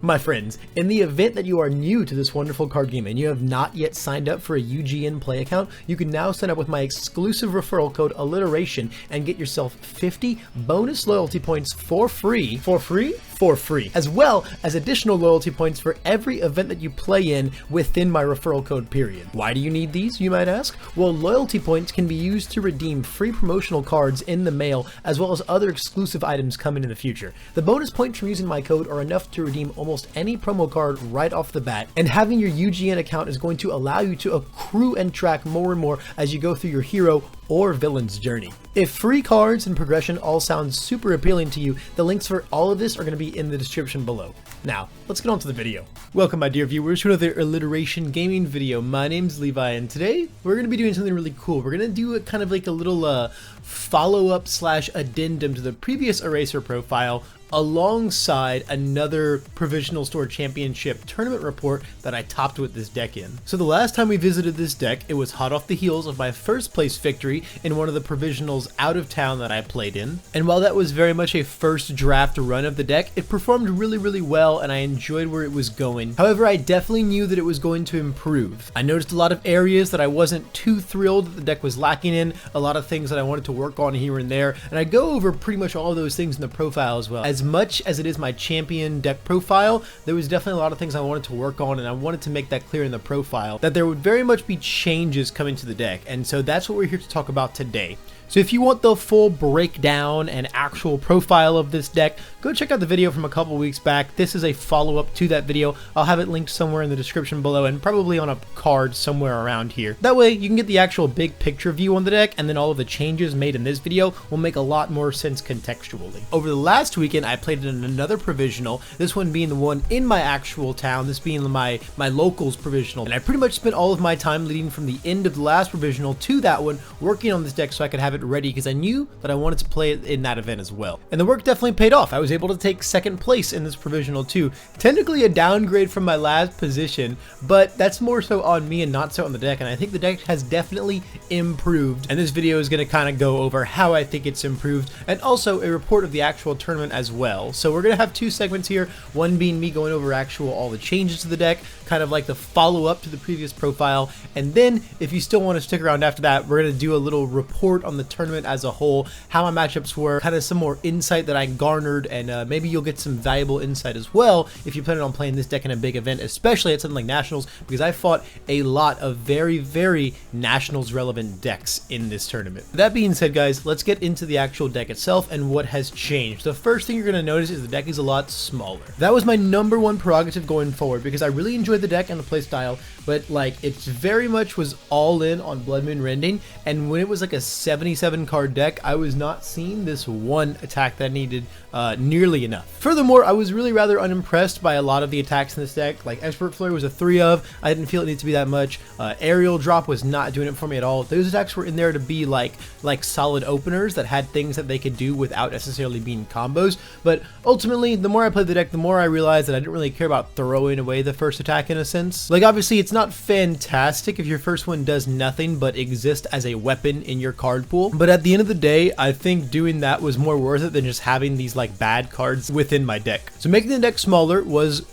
My friends, in the event that you are new to this wonderful card game and you have not yet signed up for a UGN Play account, you can now sign up with my exclusive referral code Alliteration and get yourself 50 bonus loyalty points for free, as well as additional loyalty points for every event that you play in within my referral code period. Why do you need these, you might ask? Well, loyalty points can be used to redeem free promotional cards in the mail, as well as other exclusive items coming in the future. The bonus points from using my code are enough to redeem almost any promo card right off the bat, and having your UGN account is going to allow you to accrue and track more and more as you go through your hero or villain's journey. If free cards and progression all sound super appealing to you, the links for all of this are going to be in the description below. Now, let's get on to the video. Welcome, my dear viewers, to another Alliteration gaming video. My name's Levi, and today we're going to be doing something really cool. We're going to do a kind of like a little follow-up / addendum to the previous Eraser profile, alongside another Provisional Store Championship tournament report that I topped with this deck in. So the last time we visited this deck, it was hot off the heels of my first place victory in one of the Provisionals out of town that I played in. And while that was very much a first draft run of the deck, it performed really well and I enjoyed where it was going. However, I definitely knew that it was going to improve. I noticed a lot of areas that I wasn't too thrilled that the deck was lacking in, a lot of things that I wanted to work on here and there, and I go over pretty much all of those things in the profile as well. As much as it is my champion deck profile, there was definitely a lot of things I wanted to work on, and I wanted to make that clear in the profile, that there would very much be changes coming to the deck, and so that's what we're here to talk about today. So if you want the full breakdown and actual profile of this deck, go check out the video from a couple weeks back. This is a follow-up to that video. I'll have it linked somewhere in the description below and probably on a card somewhere around here. That way you can get the actual big picture view on the deck, and then all of the changes made in this video will make a lot more sense contextually. Over the last weekend, I played in another Provisional, this one being the one in my actual town, this being my locals Provisional. And I pretty much spent all of my time leading from the end of the last Provisional to that one, working on this deck so I could have it ready, because I knew that I wanted to play it in that event as well. And the work definitely paid off. I was able to take second place in this Provisional too. Technically a downgrade from my last position, but that's more so on me and not so on the deck, and I think the deck has definitely improved. And this video is going to kind of go over how I think it's improved, and also a report of the actual tournament as well. So we're going to have two segments here, one being me going over all the changes to the deck, kind of like the follow-up to the previous profile, and then if you still want to stick around after that, we're going to do a little report on the tournament as a whole, how my matchups were, kind of some more insight that I garnered, and maybe you'll get some valuable insight as well if you plan on playing this deck in a big event, especially at something like Nationals, because I fought a lot of very Nationals relevant decks in this tournament. That being said, guys, let's get into the actual deck itself and what has changed. The first thing you're going to notice is the deck is a lot smaller. That was my #1 prerogative going forward, because I really enjoyed the deck and the play style, but like it very much was all in on Blood Moon Rending, and when it was like a 77 card deck, I was not seeing this one attack that I needed nearly enough. Furthermore, I was really rather unimpressed by a lot of the attacks in this deck. Like Expert Flurry was a 3 of, I didn't feel it needed to be that much. Aerial Drop was not doing it for me at all. Those attacks were in there to be like solid openers that had things that they could do without necessarily being combos, but ultimately the more I played the deck, the more I realized that I didn't really care about throwing away the first attack in a sense. Like obviously it's not fantastic if your first one does nothing but exist as a weapon in your card pool, but at the end of the day, I think doing that was more worth it than just having these like bad cards within my deck. So making the deck smaller was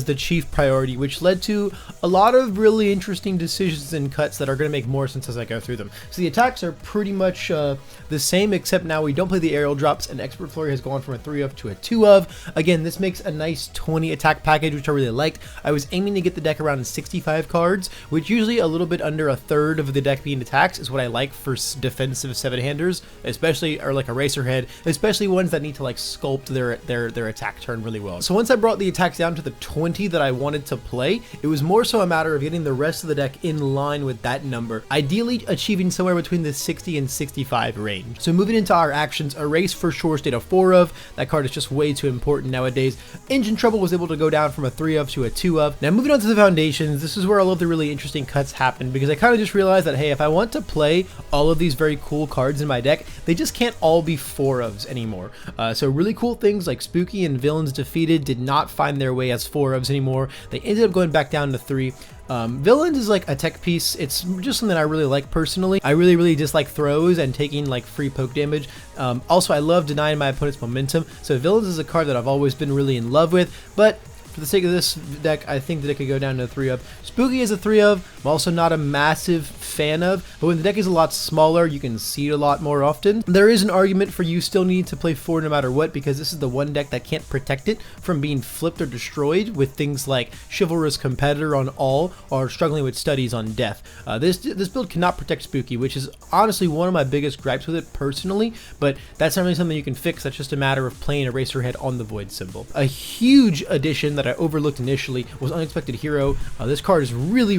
the chief priority, which led to a lot of really interesting decisions and cuts that are going to make more sense as I go through them. So the attacks are pretty much the same, except now we don't play the aerial drops, and Expert Flurry has gone from a 3 of to a 2 of. Again, this makes a nice 20 attack package, which I really liked. I was aiming to get the deck around 65 cards, which usually a little bit under a third of the deck being attacks is what I like for defensive 7-handers, especially, or like a Racer Head, especially ones that need to like sculpt their attack turn really well. So once I brought the attacks down to the 20 that I wanted to play, it was more so a matter of getting the rest of the deck in line with that number, ideally achieving somewhere between the 60 and 65 range. So moving into our actions, Erase for sure stayed a 4 of. That card is just way too important nowadays. Engine Trouble was able to go down from a 3 of to a 2 of. Now moving on to the foundations, this is where all of the really interesting cuts happen, because I kind of just realized that, hey, if I want to play all of these very cool cards in my deck, they just can't all be 4 ofs anymore. So really cool things like Spooky and Villains Defeated did not find their way as 4-ofs anymore. They ended up going back down to 3. Villains is like a tech piece. It's just something I really like personally. I really dislike throws and taking like free poke damage. Also, I love denying my opponent's momentum. So Villains is a card that I've always been really in love with, but for the sake of this deck, I think that it could go down to a 3-of. Spooky is a 3-of. I'm also not a massive fan of, but when the deck is a lot smaller, you can see it a lot more often. There is an argument for you still need to play 4 no matter what, because this is the one deck that can't protect it from being flipped or destroyed with things like Chivalrous Competitor on all or struggling with Studies on death. This build cannot protect Spooky, which is honestly one of my biggest gripes with it personally, but that's not really something you can fix. That's just a matter of playing Eraserhead on the Void symbol. A huge addition that I overlooked initially was Unexpected Hero. This card is really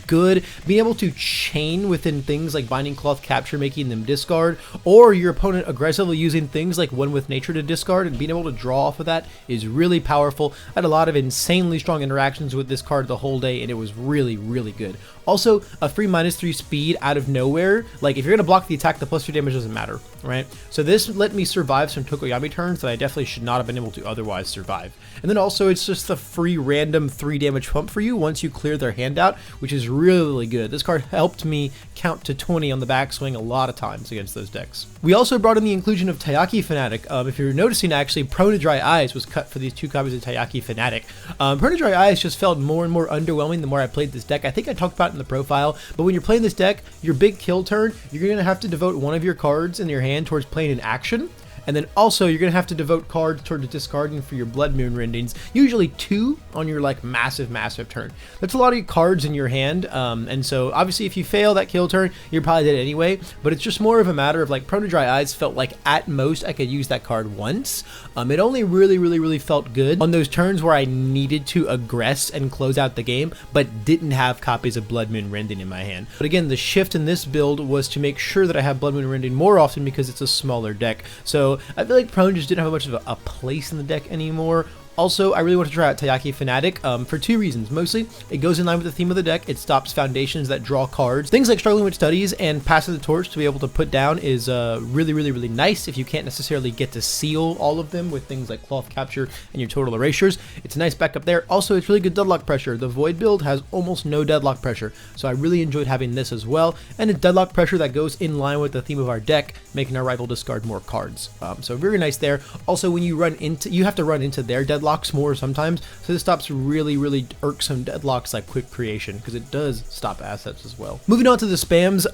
good. Being able to chain within things like Binding Cloth Capture, making them discard, or your opponent aggressively using things like One with Nature to discard and being able to draw off of that is really powerful. I had a lot of insanely strong interactions with this card the whole day, and it was really good. Also, a free -3 speed out of nowhere. Like, if you're going to block the attack, the +3 damage doesn't matter, right? So this let me survive some Tokoyami turns that I definitely should not have been able to otherwise survive. And then also, it's just the free random 3 damage pump for you once you clear their hand out, which is really good. This card helped me count to 20 on the backswing a lot of times against those decks. We also brought in the inclusion of Taiyaki Fanatic. If you're noticing, actually, Prone to Dry Eyes was cut for these 2 copies of Taiyaki Fanatic. Prone to Dry Eyes just felt more and more underwhelming the more I played this deck. I think I talked about it in the profile, but when you're playing this deck, your big kill turn, you're going to have to devote one of your cards in your hand towards playing an action. And then also, you're going to have to devote cards towards discarding for your Blood Moon Rendings, usually 2 on your like massive turn. That's a lot of your cards in your hand, and so obviously if you fail that kill turn, you're probably dead anyway, but it's just more of a matter of like Prone to Dry Eyes felt like at most I could use that card once. It only really felt good on those turns where I needed to aggress and close out the game, but didn't have copies of Blood Moon Rending in my hand. But again, the shift in this build was to make sure that I have Blood Moon Rending more often because it's a smaller deck. So I feel like Prone just didn't have much of a place in the deck anymore. Also, I really want to try out Taiyaki Fanatic for 2 reasons. Mostly, it goes in line with the theme of the deck. It stops foundations that draw cards. Things like Struggling with Studies and Passing the Torch to be able to put down is really nice if you can't necessarily get to seal all of them with things like Cloth Capture and your Total Erasures. It's a nice backup there. Also, it's really good deadlock pressure. The Void build has almost no deadlock pressure, so I really enjoyed having this as well. And it's deadlock pressure that goes in line with the theme of our deck, making our rival discard more cards. So very nice there. Also, when you have to run into their deadlocks more sometimes, so this stops really irksome deadlocks like Quick Creation, because it does stop assets as well. Moving on to the spams,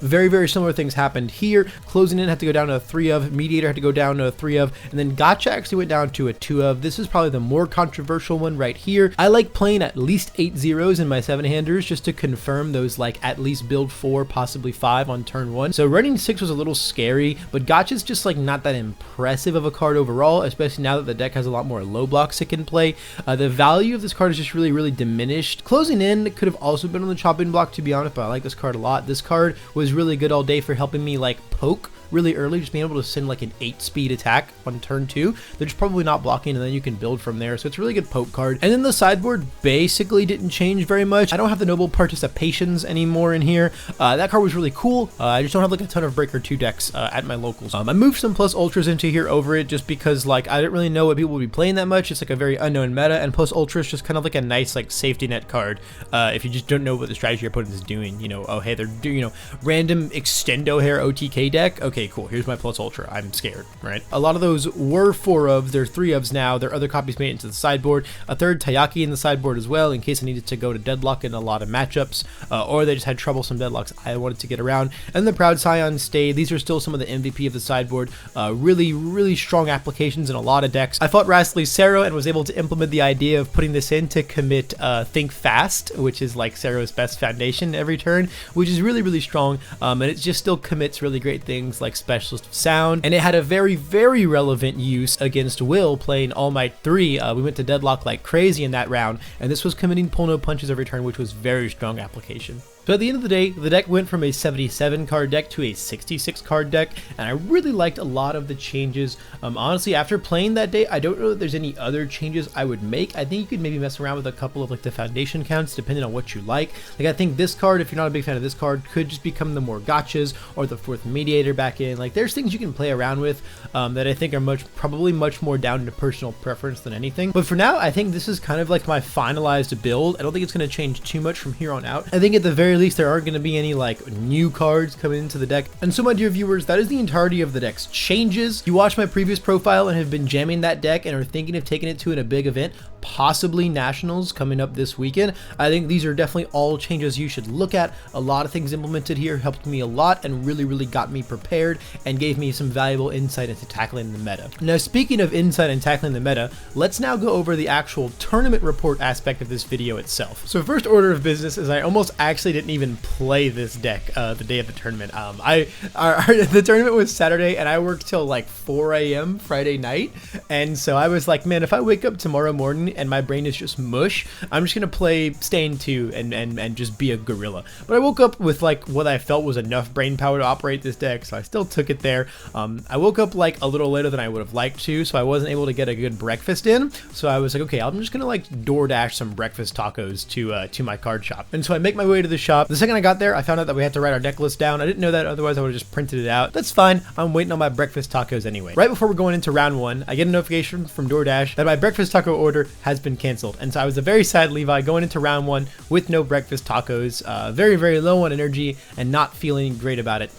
very similar things happened here. Closing In had to go down to a 3-of, Mediator had to go down to a 3-of, and then Gotcha actually went down to a 2-of. This is probably the more controversial one right here. I like playing at least 8 zeros in my 7-handers just to confirm those like at least build 4, possibly 5 on turn 1. So running 6 was a little scary, but Gotcha's just like not that impressive of a card overall, especially now that the deck has a lot more low blocks it can play. The value of this card is just really diminished. Closing In could have also been on the chopping block, to be honest, but I like this card a lot. This card was really good all day for helping me like poke really early, just being able to send like an 8-speed attack on turn 2. They're just probably not blocking, and then you can build from there. So it's a really good poke card. And then the sideboard basically didn't change very much. I don't have the Noble Participations anymore in here. That card was really cool. I just don't have like a ton of Breaker 2 decks at my locals. I moved some Plus Ultras into here over it just because like I didn't really know what people would be playing that much. It's like a very unknown meta, and Plus Ultra is just kind of like a nice like safety net card if you just don't know what the strategy your opponent is doing. You know, oh hey, they're doing, you know, random Extendo Hair OTK deck. Okay, cool. Here's my Plus Ultra. I'm scared, right? A lot of those were 4-ofs. They're 3-ofs now. Their other copies made it into the sideboard. A third Taiyaki in the sideboard as well, in case I needed to go to deadlock in a lot of matchups, or they just had troublesome deadlocks I wanted to get around. And the Proud Scion stayed. These are still some of the MVP of the sideboard. Really strong applications in a lot of decks. I fought Rastly Sero and was able to implement the idea of putting this in to commit Think Fast, which is like Sero's best foundation every turn, which is really strong, and it just still commits really great things like Specialist of Sound, and it had a very relevant use against Will playing All Might 3. We went to deadlock like crazy in that round, and this was committing pull no punches every turn, which was very strong application. So at the end of the day, the deck went from a 77 card deck to a 66 card deck, and I really liked a lot of the changes. Honestly, after playing that day, I don't know if there's any other changes I would make. I think you could maybe mess around with a couple of like the foundation counts depending on what you like. Like I think this card, if you're not a big fan of this card, could just become the more gotchas or the 4th mediator back in. Like there's things you can play around with that I think are probably much more down to personal preference than anything. But for now, I think this is kind of like my finalized build. I don't think it's going to change too much from here on out. I think at the very least there aren't going to be any like new cards coming into the deck. And so my dear viewers, that is the entirety of the deck's changes. You watched my previous profile and have been jamming that deck and are thinking of taking it to a big event, possibly nationals coming up this weekend. I think these are definitely all changes you should look at. A lot of things implemented here helped me a lot and really got me prepared and gave me some valuable insight into tackling the meta. Now speaking of insight and tackling the meta, let's now go over the actual tournament report aspect of this video itself. So first order of business is I almost actually didn't even play this deck the day of the tournament. The tournament was Saturday and I worked till like 4 a.m. Friday night, and so I was like, man, if I wake up tomorrow morning and my brain is just mush, I'm just gonna play Stain 2 and just be a gorilla. But I woke up with like what I felt was enough brain power to operate this deck, so I still took it there. I woke up like a little later than I would have liked to, so I wasn't able to get a good breakfast in. So I was like, okay, I'm just gonna like DoorDash some breakfast tacos to my card shop. And so I make my way to the shop. The second I got there, I found out that we had to write our deck list down. I didn't know that, otherwise I would have just printed it out. That's fine. I'm waiting on my breakfast tacos anyway. Right before we're going into round 1, I get a notification from DoorDash that my breakfast taco order has been canceled. And so I was a very sad Levi going into round 1 with no breakfast tacos, very low on energy and not feeling great about it.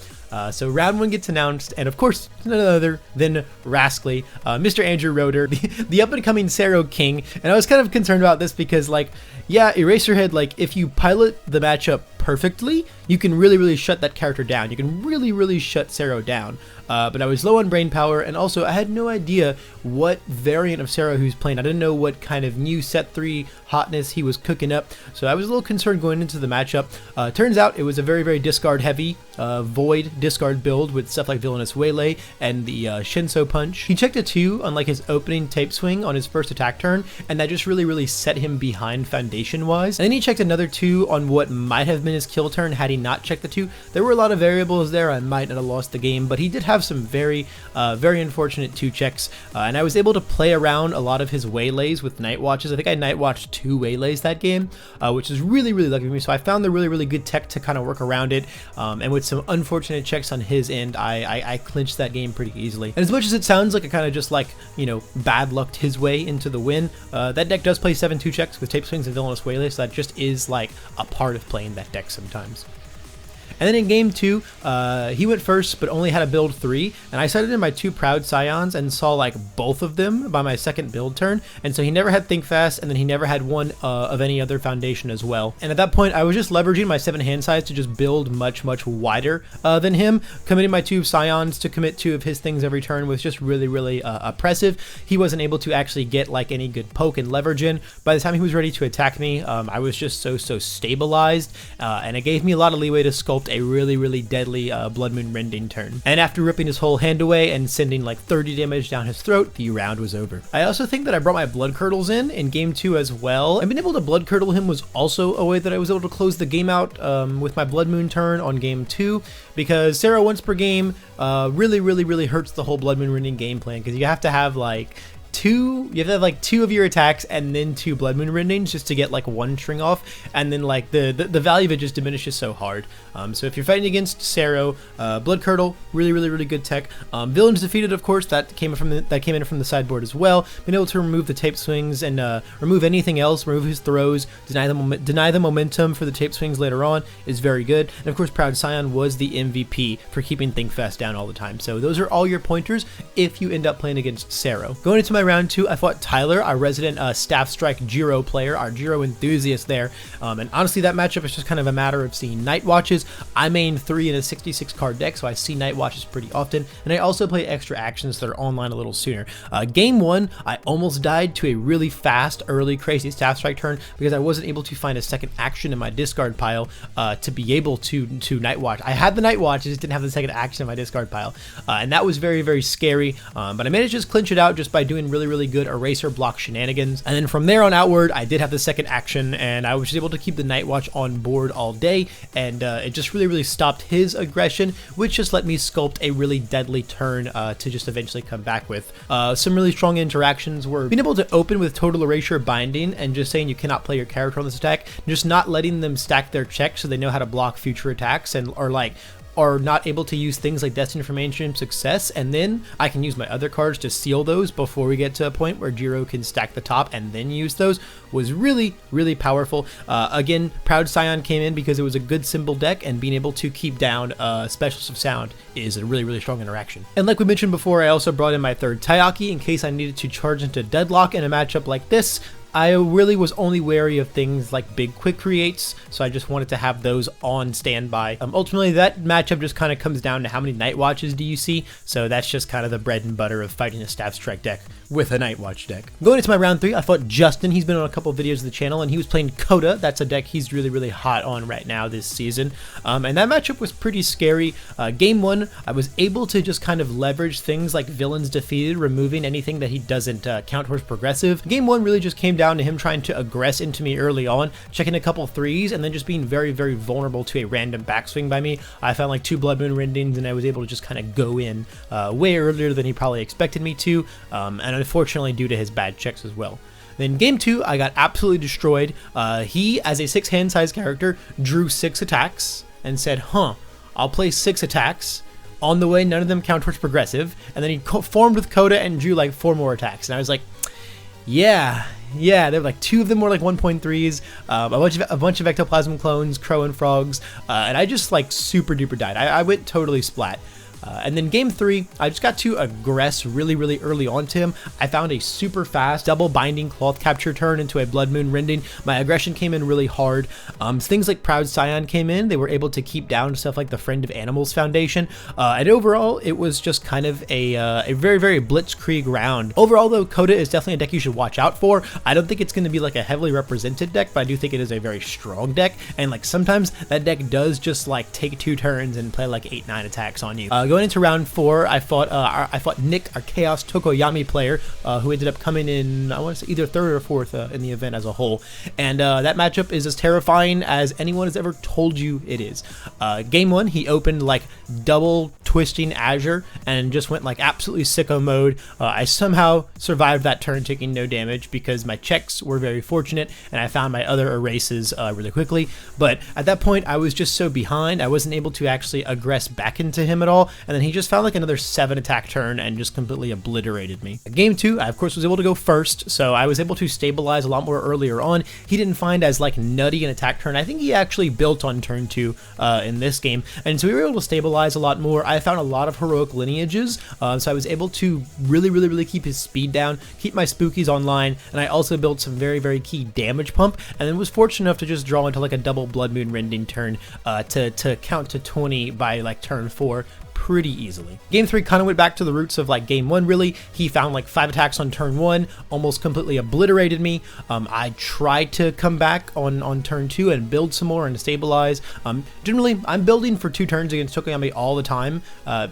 So round 1 gets announced, and of course, none other than Rascally, Mr. Andrew Roeder, the up-and-coming Sero King. And I was kind of concerned about this because, like, yeah, Eraserhead, like, if you pilot the matchup perfectly, you can really shut that character down. You can really shut Sero down. But I was low on brain power, and also I had no idea what variant of Sero he was playing. I didn't know what kind of new set 3 hotness he was cooking up, so I was a little concerned going into the matchup. Turns out it was a very discard heavy void discard build with stuff like Villainous Waylay and the Shinso Punch. He checked a 2 on like his opening tape swing on his first attack turn, and that just really set him behind foundation wise. And then he checked another 2 on what might have been his kill turn had he not checked the 2. There were a lot of variables there. I might not have lost the game, but he did have some very unfortunate 2 checks, and I was able to play around a lot of his waylays with night watches. I think I night watched 2 waylays that game, which is really lucky for me. So I found the really good tech to kind of work around it, and with some unfortunate checks on his end, I clinched that game pretty easily. And as much as it sounds like I kind of just like, you know, bad lucked his way into the win, that deck does play 7 2 checks with tape swings and Villainous Waylay, so that just is like a part of playing that deck sometimes. And then in game 2, he went first, but only had a build 3, and I started in my 2 Proud Scions and saw like both of them by my second build turn, and so he never had Think Fast, and then he never had one of any other foundation as well. And at that point, I was just leveraging my 7 hand size to just build much wider than him, committing my 2 Scions to commit 2 of his things every turn was just really oppressive. He wasn't able to actually get like any good poke and leverage in. By the time he was ready to attack me, I was just so stabilized, and it gave me a lot of leeway to sculpt a really deadly Blood Moon Rending turn. And after ripping his whole hand away and sending like 30 damage down his throat, the round was over. I also think that I brought my Blood Curdles in game 2 as well. And being able to Blood Curdle him was also a way that I was able to close the game out with my Blood Moon turn on game 2, because Sero once per game really hurts the whole Blood Moon Rending game plan, because you have to have like 2 of your attacks and then 2 Blood Moon Rendings just to get like 1 string off, and then like the value of it just diminishes so hard. So if you're fighting against Sero, Blood Curdle, really good tech. Villains Defeated, of course, that came in from the sideboard as well. Being able to remove the tape swings and remove anything else, remove his throws, deny the momentum for the tape swings later on is very good. And of course, Proud Scion was the MVP for keeping Think Fast down all the time. So those are all your pointers if you end up playing against Sero. Going into my round 2, I fought Tyler, our resident Staff Strike Jiro player, our Jiro enthusiast there. And honestly, that matchup is just kind of a matter of seeing Night Watches. I main 3 in a 66 card deck, so I see Night Watches pretty often, and I also play extra actions that are online a little sooner. Game 1, I almost died to a really fast, early, crazy Staff Strike turn because I wasn't able to find a second action in my discard pile to be able to Night Watch. I had the Night Watch, I just didn't have the second action in my discard pile, and that was very scary, but I managed to just clinch it out just by doing in really good eraser block shenanigans. And then from there on outward, I did have the second action, and I was able to keep the Night Watch on board all day, and it just really stopped his aggression, which just let me sculpt a really deadly turn to just eventually come back with. Some really strong interactions were being able to open with total erasure binding and just saying you cannot play your character on this attack, just not letting them stack their checks so they know how to block future attacks, and are not able to use things like Destined for Mainstream Success, and then I can use my other cards to seal those before we get to a point where Jiro can stack the top and then use those, was really powerful. Again, Proud Scion came in because it was a good symbol deck, and being able to keep down Specialist of Sound is a really strong interaction. And like we mentioned before, I also brought in my third Taiyaki in case I needed to charge into Deadlock in a matchup like this. I really was only wary of things like big quick creates, so I just wanted to have those on standby. Ultimately, that matchup just kind of comes down to how many Night Watches do you see, so that's just kind of the bread and butter of fighting a Staff Strike deck with a Night Watch deck. Going into my round 3, I fought Justin. He's been on a couple of videos of the channel, and he was playing Coda. That's a deck he's really hot on right now this season, and that matchup was pretty scary. Game 1, I was able to just kind of leverage things like Villains Defeated, removing anything that he doesn't count towards progressive. Game 1 really just came down to him trying to aggress into me early on, checking a couple threes, and then just being very vulnerable to a random backswing by me. I found like 2 Blood Moon Rendings, and I was able to just kind of go in way earlier than he probably expected me to, and unfortunately due to his bad checks as well. Then game 2, I got absolutely destroyed. He, as a 6 hand size character, drew 6 attacks and said, I'll play 6 attacks. On the way, none of them count towards progressive, and then he formed with Coda and drew like 4 more attacks, and I was like, yeah, there were like 2 of them were like 1.3s, a bunch of Ectoplasm clones, Crow and Frogs, and I just like super duper died. I went totally splat. And then game 3, I just got to aggress really early onto him. I found a super fast double binding Cloth Capture turn into a Blood Moon Rending. My aggression came in really hard. Things like Proud Scion came in. They were able to keep down stuff like the Friend of Animals Foundation. And overall, it was just kind of a very blitzkrieg round. Overall, though, Coda is definitely a deck you should watch out for. I don't think it's going to be like a heavily represented deck, but I do think it is a very strong deck. And like sometimes that deck does just like take 2 turns and play like 8-9 attacks on you. Going into round 4, I fought Nick, our Chaos Tokoyami player, who ended up coming in, I want to say either 3rd or 4th in the event as a whole. And that matchup is as terrifying as anyone has ever told you it is. Game 1, he opened like double twisting Azure and just went like absolutely sicko mode. I somehow survived that turn, taking no damage because my checks were very fortunate and I found my other erases really quickly. But at that point, I was just so behind, I wasn't able to actually aggress back into him at all. And then he just found like another 7 attack turn and just completely obliterated me. Game 2, I of course was able to go first, so I was able to stabilize a lot more earlier on. He didn't find as like nutty an attack turn. I think he actually built on turn 2 in this game, and so we were able to stabilize a lot more. I found a lot of heroic lineages, so I was able to really keep his speed down, keep my spookies online, and I also built some very key damage pump, and then was fortunate enough to just draw into like a double Blood Moon Rending turn to count to 20 by like turn 4. Pretty easily. Game 3 kind of went back to the roots of like game 1 really. He found like 5 attacks on turn 1, almost completely obliterated me. I tried to come back on turn 2 and build some more and stabilize. Generally, I'm building for 2 turns against Tokoyami all the time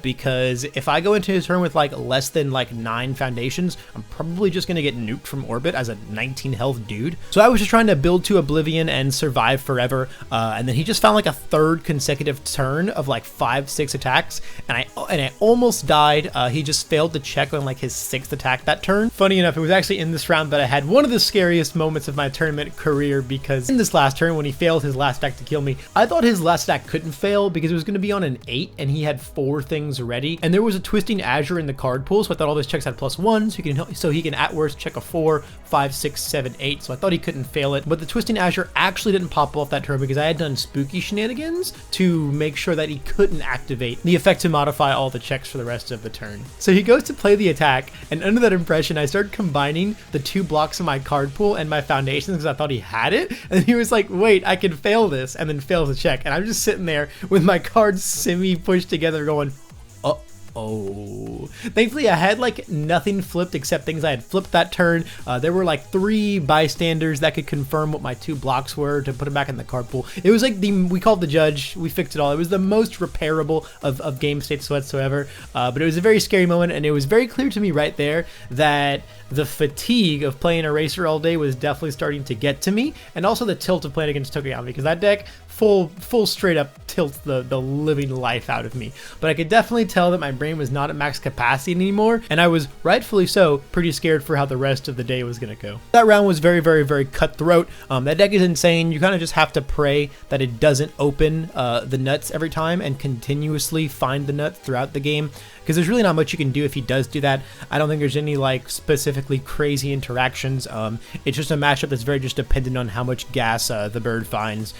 because if I go into his turn with like less than like 9 foundations, I'm probably just going to get nuked from orbit as a 19 health dude. So I was just trying to build to oblivion and survive forever. And then he just found like a 3rd consecutive turn of like 5-6 attacks. And I almost died. He just failed to check on like his 6th attack that turn. Funny enough, it was actually in this round that I had one of the scariest moments of my tournament career, because in this last turn when he failed his last attack to kill me, I thought his last attack couldn't fail because it was going to be on an 8 and he had 4 things ready. And there was a Twisting Azure in the card pool, so I thought all his checks had +1, so he can at worst check a 4, 5, 6, 7, 8. So I thought he couldn't fail it. But the Twisting Azure actually didn't pop off that turn because I had done spooky shenanigans to make sure that he couldn't activate the effect to modify all the checks for the rest of the turn. So he goes to play the attack, and under that impression, I started combining the 2 blocks of my card pool and my foundations because I thought he had it. And he was like, wait, I can fail this, and then fails the check. And I'm just sitting there with my cards semi pushed together going, Oh, thankfully I had like nothing flipped except things I had flipped that turn. There were like 3 bystanders that could confirm what my 2 blocks were to put them back in the card pool. It was like we called the judge, we fixed it all. It was the most repairable of game states whatsoever. But it was a very scary moment, and it was very clear to me right there that the fatigue of playing Eraser all day was definitely starting to get to me, and also the tilt of playing against Tokoyami, because that deck full straight up tilts the living life out of me. But I could definitely tell that my brain was not at max capacity anymore, and I was, rightfully so, pretty scared for how the rest of the day was gonna go. That round was very, very, very cutthroat. That deck is insane. You kind of just have to pray that it doesn't open the nuts every time and continuously find the nuts throughout the game, because there's really not much you can do if he does do that. I don't think there's any like specifically crazy interactions. It's just a matchup that's very just dependent on how much gas the bird finds.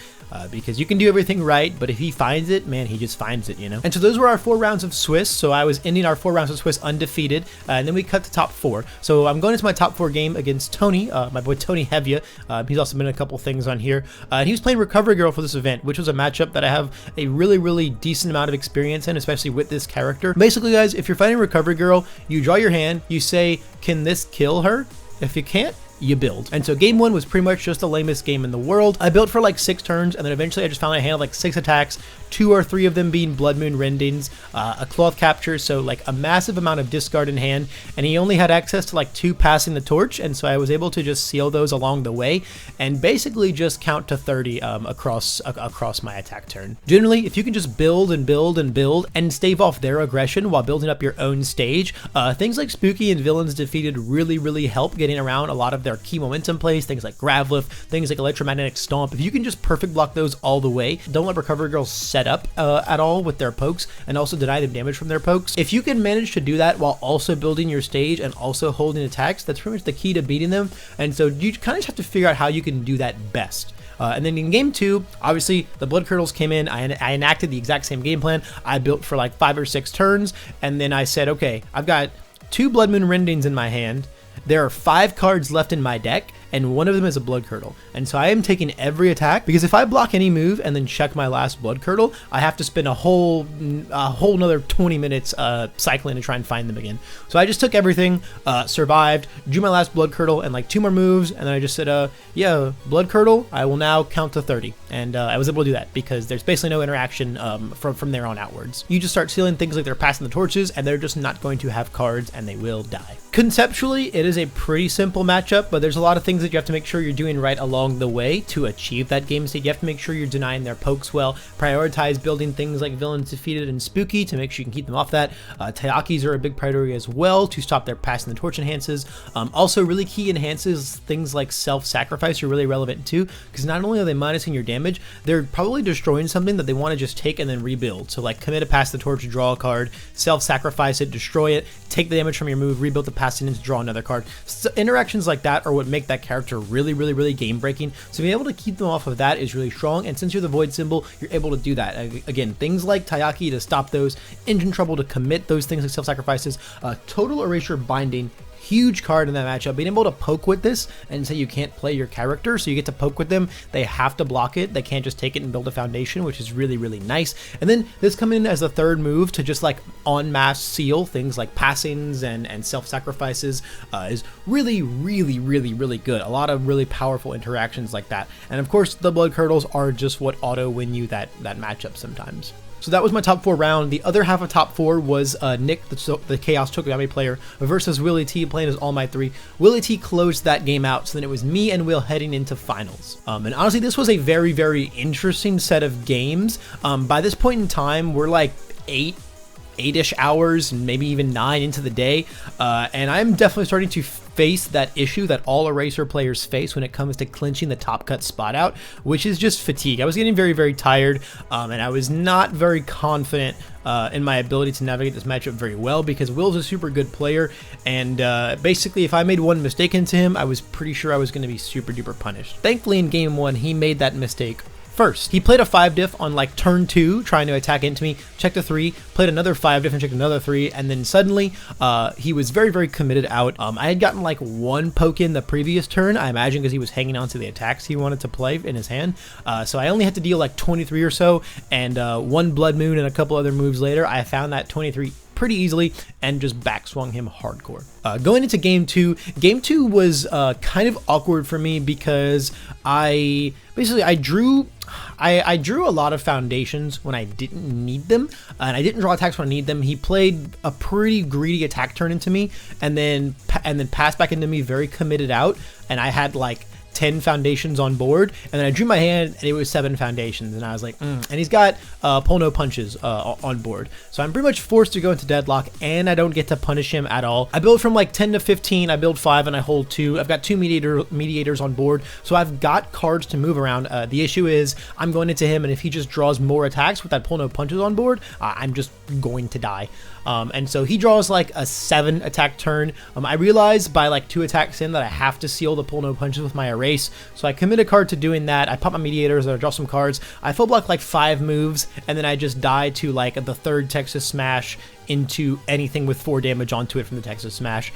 Because you can do everything right, but if he finds it, man, he just finds it, you know? And so those were our 4 rounds of Swiss. So I was ending our 4 rounds of Swiss undefeated, and then we cut to top 4. So I'm going into my top 4 game against Tony, my boy Tony Hevia. He's also been in a couple things on here. And he was playing Recovery Girl for this event, which was a matchup that I have a really, really decent amount of experience in, especially with this character. Basically, guys, if you're fighting Recovery Girl, you draw your hand, you say, can this kill her? If you can't, you build. And so game 1 was pretty much just the lamest game in the world. I built for like 6 turns, and then eventually I just found I handled like 6 attacks, 2 or 3 of them being Blood Moon Rendings, a cloth capture, so like a massive amount of discard in hand, and he only had access to like 2 passing the torch, and so I was able to just seal those along the way and basically just count to 30 across my attack turn. Generally, if you can just build and build and build and stave off their aggression while building up your own stage, things like Spooky and Villains Defeated really help getting around a lot of their key momentum plays, things like Gravlift, things like Electromagnetic Stomp. If you can just perfect block those all the way, don't let Recovery Girls set up at all with their pokes, and also deny them damage from their pokes. If you can manage to do that while also building your stage and also holding attacks, that's pretty much the key to beating them. And so you kind of just have to figure out how you can do that best. And then in game 2, obviously the Blood Curdles came in. I enacted the exact same game plan. I built for like 5 or 6 turns, and then I said, okay, I've got 2 Blood Moon Rendings in my hand. There are 5 cards left in my deck, and one of them is a Blood Curdle. And so I am taking every attack, because if I block any move and then check my last Blood Curdle, I have to spend a whole another 20 minutes cycling to try and find them again. So I just took everything, survived, drew my last Blood Curdle and like 2 more moves, and then I just said, yeah, Blood Curdle, I will now count to 30. And I was able to do that because there's basically no interaction from there on outwards. You just start sealing things like they're passing the torches, and they're just not going to have cards, and they will die. Conceptually, it is a pretty simple matchup, but there's a lot of things that you have to make sure you're doing right along the way to achieve that game state. You have to make sure you're denying their pokes well, prioritize building things like Villains Defeated and Spooky to make sure you can keep them off that. Tayakis are a big priority as well to stop their passing the torch enhances. Also really key enhances, things like self-sacrifice are really relevant too, because not only are they minusing your damage, they're probably destroying something that they want to just take and then rebuild. So like commit a pass the torch, draw a card, self-sacrifice it, destroy it, take the damage from your move, rebuild the passing and draw another card. So interactions like that are what make that character really game breaking. So being able to keep them off of that is really strong, and since you're the void symbol, you're able to do that. Again, things like Tayaki to stop those, Engine Trouble to commit those things like self-sacrifices, Total Erasure Binding, huge card in that matchup. Being able to poke with this and say you can't play your character, so you get to poke with them, they have to block it, they can't just take it and build a foundation, which is really nice. And then this coming in as a third move to just like en masse seal things like passings and self-sacrifices is really good. A lot of really powerful interactions like that. And of course the Blood Curdles are just what auto win you that matchup sometimes. So that was my top 4 round. The other half of top 4 was Nick, the Chaos Tokoyami player, versus Willie T playing as All Might 3. Willie T closed that game out, so then it was me and Will heading into finals. And honestly, this was a very interesting set of games. By this point in time, we're like 8-ish hours, maybe even 9 into the day, and I'm definitely starting to face that issue that all Eraser players face when it comes to clinching the top cut spot out, which is just fatigue. I was getting very tired, and I was not very confident in my ability to navigate this matchup very well, because Will's a super good player, and basically if I made one mistake into him, I was pretty sure I was going to be super duper punished. Thankfully in game 1 he made that mistake first. He played a 5 diff on like turn 2, trying to attack into me, checked a 3, played another 5 diff and checked another 3, and then suddenly he was very committed out. I had gotten like 1 poke in the previous turn, I imagine because he was hanging on to the attacks he wanted to play in his hand. So I only had to deal like 23 or so, and 1 Blood Moon and a couple other moves later, I found that 23 pretty easily and just backswung him hardcore. Going into game two was kind of awkward for me because I drew a lot of foundations when I didn't need them, and I didn't draw attacks when I need them. He played a pretty greedy attack turn into me, and then passed back into me very committed out, and I had like 10 foundations on board, and then I drew my hand and it was 7 foundations, and I was like, and he's got pull no punches on board, so I'm pretty much forced to go into deadlock, and I don't get to punish him at all. I build from like 10 to 15, I build 5 and I hold 2. I've got 2 mediators on board, so I've got cards to move around. The issue is I'm going into him, and if he just draws more attacks with that pull no punches on board, I'm just going to die. And so he draws like a 7 attack turn. I realize by like 2 attacks in that I have to seal the pull no punches with my erase. So I commit a card to doing that. I pop my mediators, I draw some cards. I full block like 5 moves, and then I just die to like the 3rd Texas Smash into anything with 4 damage onto it from the Texas Smash.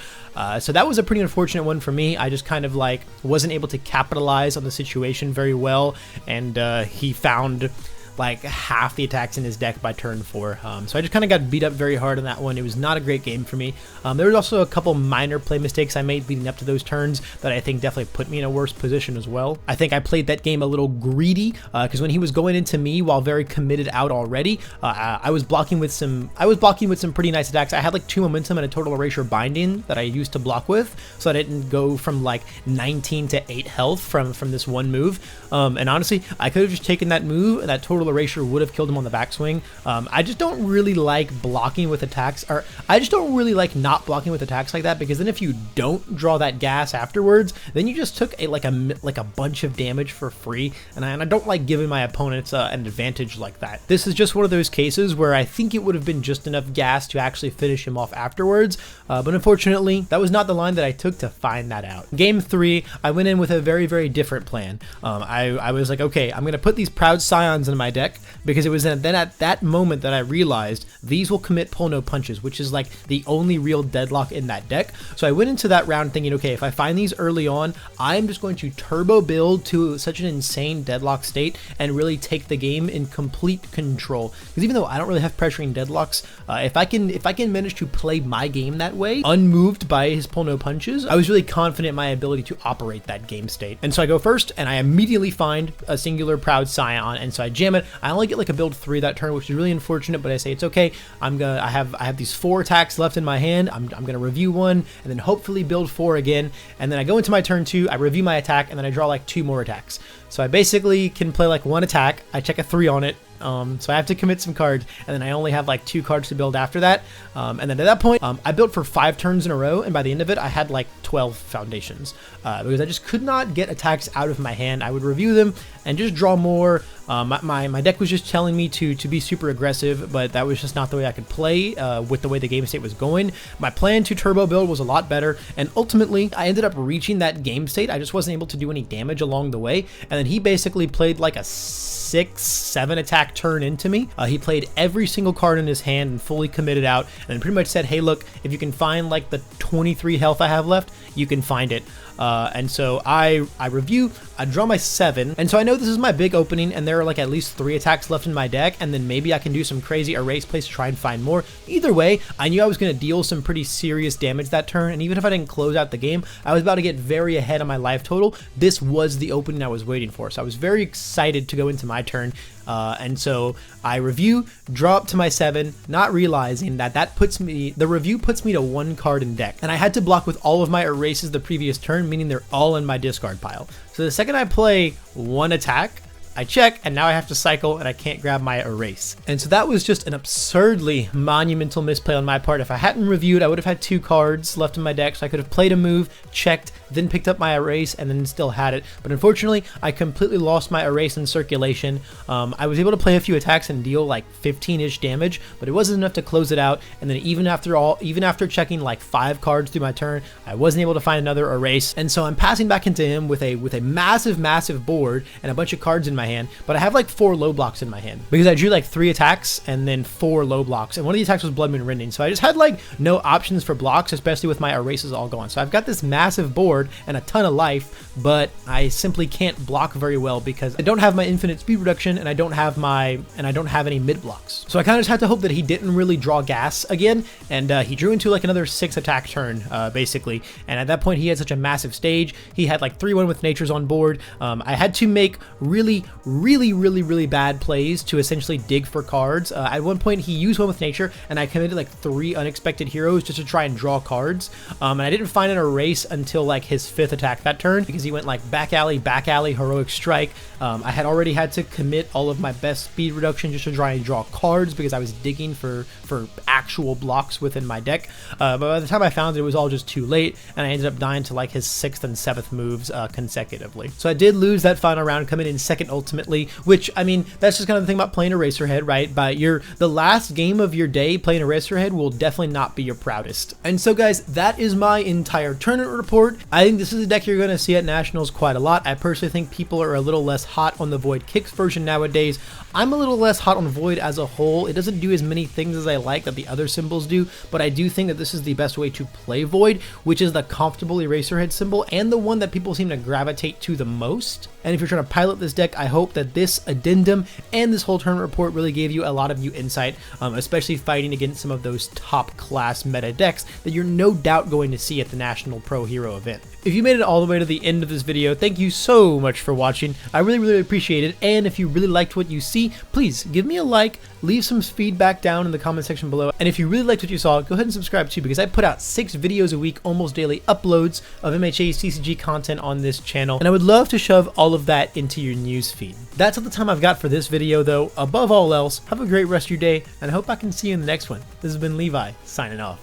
So that was a pretty unfortunate one for me. I just kind of like wasn't able to capitalize on the situation very well, and he found like half the attacks in his deck by turn 4. So I just kind of got beat up very hard on that one. It was not a great game for me. There was also a couple minor play mistakes I made leading up to those turns that I think definitely put me in a worse position as well. I think I played that game a little greedy because when he was going into me while very committed out already, I was blocking with some pretty nice attacks. I had like 2 momentum and a total erasure binding that I used to block with, so I didn't go from like 19 to 8 health from this one move. And honestly, I could have just taken that move, and that total erasure would have killed him on the backswing. I just don't really like blocking with attacks, or I just don't really like not blocking with attacks like that, because then if you don't draw that gas afterwards, then you just took like a bunch of damage for free, and I don't like giving my opponents an advantage like that. This is just one of those cases where I think it would have been just enough gas to actually finish him off afterwards, but unfortunately that was not the line that I took to find that out. Game 3, I went in with a very, very different plan. I was like, okay, I'm gonna put these Proud Scions in my deck, because it was then at that moment that I realized these will commit pull no punches, which is like the only real deadlock in that deck. So I went into that round thinking, okay, if I find these early on, I'm just going to turbo build to such an insane deadlock state and really take the game in complete control. Because even though I don't really have pressuring deadlocks, if I can manage to play my game that way, unmoved by his pull no punches, I was really confident in my ability to operate that game state. And so I go first, and I immediately find a singular Proud Scion, and so I jam it. I only get like a build 3 that turn, which is really unfortunate, but I say it's okay. I have these 4 attacks left in my hand. I'm gonna review 1 and then hopefully build 4 again, and then I go into my turn 2, I review my attack, and then I draw like 2 more attacks. So I basically can play like 1 attack, I check a 3 on it, so I have to commit some cards, and then I only have like 2 cards to build after that. And then at that point, I built for 5 turns in a row, and by the end of it, I had like 12 foundations because I just could not get attacks out of my hand. I would review them and just draw more. My deck was just telling me to be super aggressive, but that was just not the way I could play with the way the game state was going. My plan to turbo build was a lot better, and ultimately I ended up reaching that game state. I just wasn't able to do any damage along the way, and then he basically played like a 6-7 attack turn into me. He played every single card in his hand and fully committed out, and pretty much said, hey look, if you can find like the 23 health I have left, you can find it. And so I review, I draw my 7, and so I know this is my big opening, and there are like at least 3 attacks left in my deck, and then maybe I can do some crazy erase plays to try and find more. Either way, I knew I was going to deal some pretty serious damage that turn, and even if I didn't close out the game, I was about to get very ahead on my life total. This was the opening I was waiting for, so I was very excited to go into my turn. And so I review, draw up to my 7, not realizing that the review puts me to 1 card in deck, and I had to block with all of my erases the previous turn, meaning they're all in my discard pile. So the second I play 1 attack, I check, and now I have to cycle, and I can't grab my erase. And so that was just an absurdly monumental misplay on my part. If I hadn't reviewed, I would have had 2 cards left in my deck, so I could have played a move, checked, then picked up my erase, and then still had it. But unfortunately, I completely lost my erase in circulation. I was able to play a few attacks and deal like 15-ish damage, but it wasn't enough to close it out. And then even after checking like 5 cards through my turn, I wasn't able to find another erase. And so I'm passing back into him with a massive board and a bunch of cards in my hand, but I have like 4 low blocks in my hand because I drew like 3 attacks and then 4 low blocks, and one of the attacks was Blood Moon Rending, so I just had like no options for blocks, especially with my erases all gone. So I've got this massive board and a ton of life, but I simply can't block very well because I don't have my infinite speed reduction and I don't have any mid blocks. So I kind of just had to hope that he didn't really draw gas again, and he drew into like another 6 attack turn basically, and at that point he had such a massive stage. He had like 3-1 with natures on board. I had to make really bad plays to essentially dig for cards. At one point he used 1 with nature and I committed like 3 unexpected heroes just to try and draw cards, and I didn't find an erase until like his 5th attack that turn because he went like back alley, heroic strike. I had already had to commit all of my best speed reduction just to try and draw cards because I was digging for actual blocks within my deck, but by the time I found it was all just too late, and I ended up dying to like his 6th and 7th moves consecutively. So I did lose that final round, coming in second ultimately, which, I mean, that's just kind of the thing about playing Eraserhead, right? But the last game of your day playing Eraserhead will definitely not be your proudest. And so guys, that is my entire tournament report. I think this is a deck you're going to see at Nationals quite a lot. I personally think people are a little less hot on the Void Kicks version nowadays. I'm a little less hot on Void as a whole. It doesn't do as many things as I like that the other symbols do, but I do think that this is the best way to play Void, which is the comfortable Eraserhead symbol and the one that people seem to gravitate to the most. And if you're trying to pilot this deck, I hope that this addendum and this whole tournament report really gave you a lot of new insight, especially fighting against some of those top class meta decks that you're no doubt going to see at the National Pro Hero event. If you made it all the way to the end of this video, thank you so much for watching. I really appreciate it. And if you really liked what you see, please give me a like, leave some feedback down in the comment section below. And if you really liked what you saw, go ahead and subscribe too, because I put out 6 videos a week, almost daily uploads of MHA CCG content on this channel. And I would love to shove all of that into your news feed. That's all the time I've got for this video though. Above all else, have a great rest of your day, and I hope I can see you in the next one. This has been Levi, signing off.